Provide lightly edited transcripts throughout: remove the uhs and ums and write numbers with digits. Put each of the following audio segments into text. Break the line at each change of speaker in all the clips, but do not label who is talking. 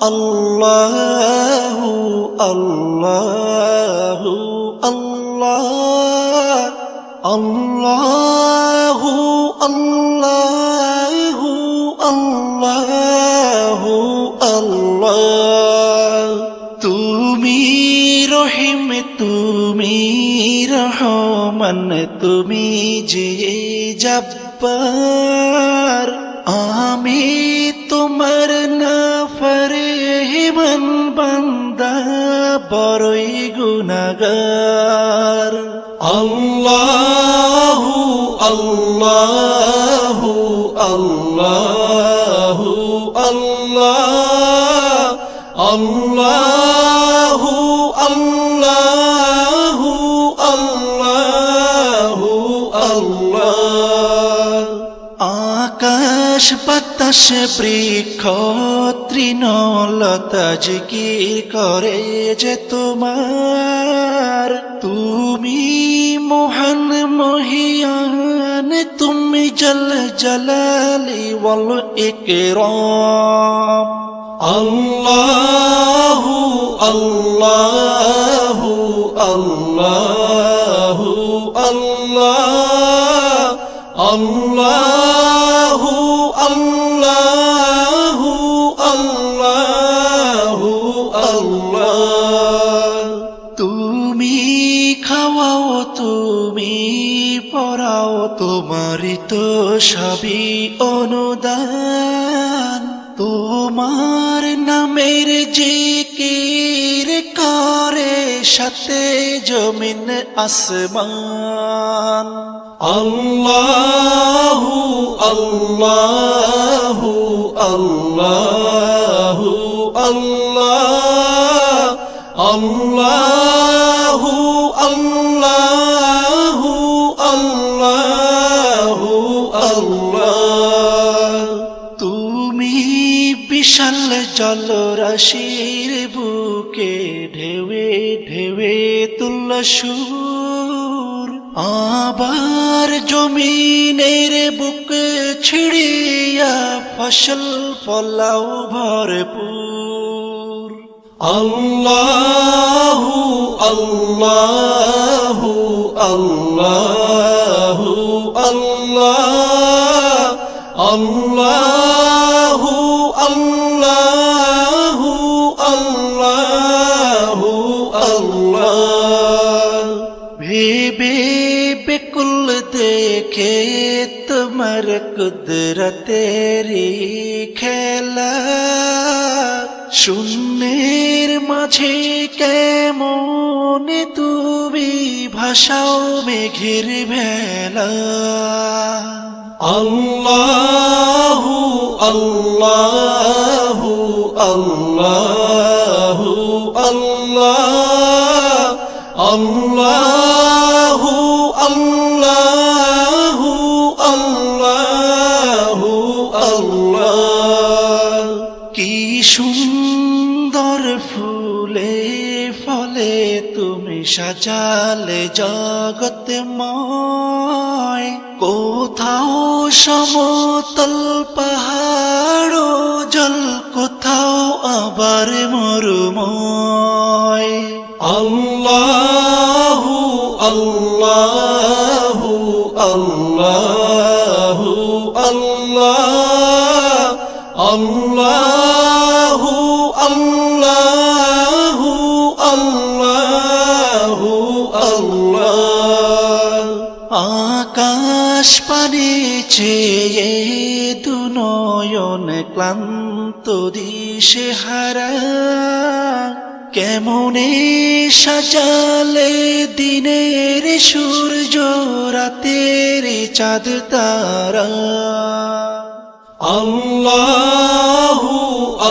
আল্লাহু আল্লাহু আল্লাহ আল্লাহু আল্লাহু আল্লাহু আল্লাহ। তুমি রহিম তুমি রহমান তুমি যে জব্বার, আমি তোমার নাফরমান বান্দা বড়ই গুনাহগার। আল্লাহু আল্লাহু আল্লাহু আল্লাহ আল্লাহু আল্লাহু আল্লাহু আল্লাহ। আকাশ বাতাস বৃক্ষ তৃণলতা জিকির করে যে তোমার, তুমি মহান মহিয়ান তুমি জল জলালি ওয়াল ইকরাম। আল্লাহু আল্লাহু আল্লাহু আল্লাহ আল্লাহু আল্লাহু আল্লাহু আল্লাহ। তুমি খাওয়াও তুমি পড়াও তোমারই তো সবই অনুদান, তোমার নামের জিকির করে সাথে জমিন আসমান। আল্লাহু আল্লাহু আল্লাহু আল্লাহ আল্লাহু আল্লাহু আল্লাহু আল্লাহ। তুমি বিশাল জলরাশির বুকে ঢেউে ঢেউে তুল্য সুর, আবার জমিনের বুক ছিড়িয়া ফসল ফলাও ভরপুর। আল্লাহু আল্লাহু আল্লাহু আল্লাহ আল্লাহু আল্লাহু আল্লাহু আল্লাহ। ভেবে বেকুল দেখে তোমার কুদরতেরি খেলা, শূন্যের মাঝে কেমন তুমি ভাসাও মেঘের ভেলা। আল্লাহু আল্লাহু আল্লাহু আল্লাহ আল্লাহু আল্লাহু আল্লাহু আল্লাহ। কি সুন্দর ফুলে ফলে তুমি সাজালে জগৎময়, কোথাও সমতল পাহাড় জল কোথাও আবার মরুময়। আল্লাহু আল্লাহু আল্লাহু আল্লাহ আল্লাহু আল্লাহু আল্লাহু আল্লাহ। আকাশ পানে চেয়ে দুনয়ন ক্লান্ত দিশে হারা, কেমনে সাজালে দিনের সূর্য রাতের চাঁদ তারা। আল্লাহু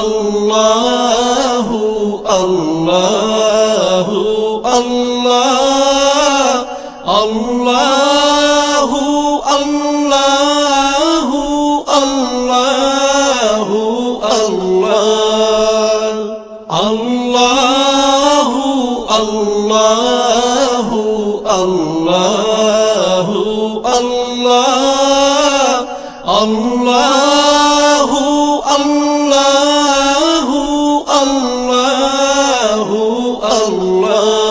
আল্লাহু আল্লাহু আল্লাহ আল্লাহু আল্লাহু আল্লাহু আল্লাহ। আল্লাহু আল্লাহু আল্লাহু আল্লাহ আল্লাহু আল্লাহু আল্লাহ